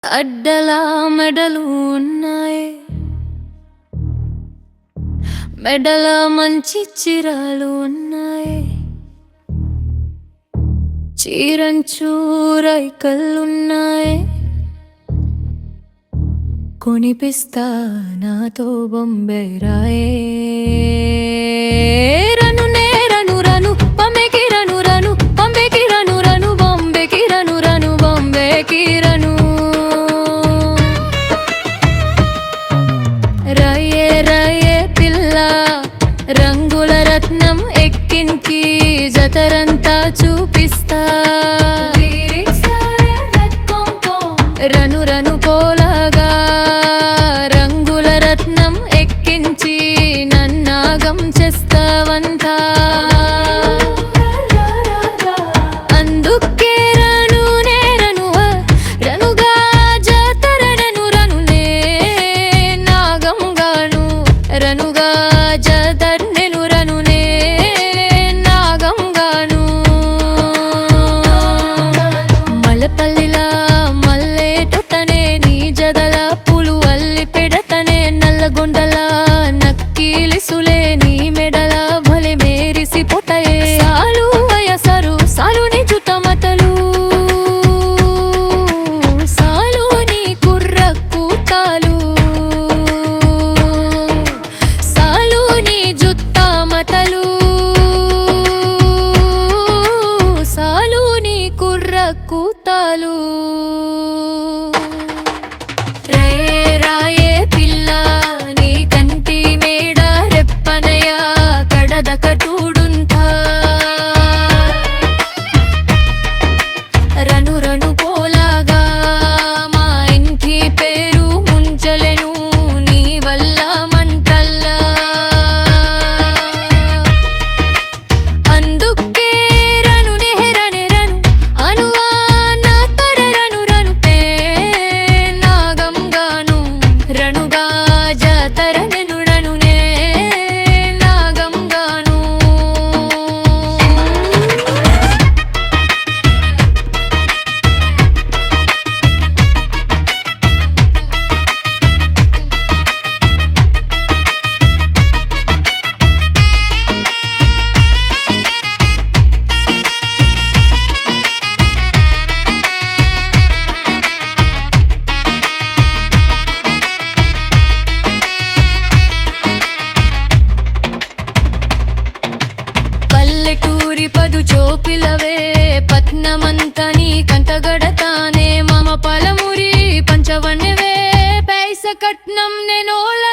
అడ్డలా మెడలు ఉన్నాయి, మెడల మంచి చిరాలు ఉన్నాయి, చీరంచూరై కళ్ళున్నాయి. కొనిపిస్తా నాతో బొంబే రాయే. రను నే run run బొంబేకి run run బొంబేకి run run బొంబేకి run run బొంబేకి run. రాయే రాయే పిల్ల రంగుల రత్నం ఎక్కించి జతరంతా చూపిస్తా. రను రను పోలాగా రంగుల రత్నం ఎక్కించి నన్నాగం చేస్తావంతా. అందుకే రను నే రనువ రనుగా జాతర రను రనునే నాగం గాను రనుగా జాతర నేను రనునే నాగం గాను. మలపల్లిలా నల్లగొండల నక్కీలిసులే నీ మెడల భలే మేరిసిపోతాయే. సాలు వయసరు సాలు నీ జుతమతలు సాలు నీ కుర్ర కూతాలు సాలు నీ జుత్తమతలు సాలు నీ కుర్ర కూతాలు. రను రను పోలాగా మా ఇంటి పేరు ముంచలేను నీ వల్ల మంటల్లా. అందుకే రను నే రనే రను అనువా నా తర రను రను పే నాగం గాను రనుగా జాతర నెను రనునే నాగం గాను. పల్లెటూరి పదు చోపిలవే పట్నమంతా నీ కంటగడతానే. మమ పలమురి పంచవన్నవే పైస కట్నం నేనోల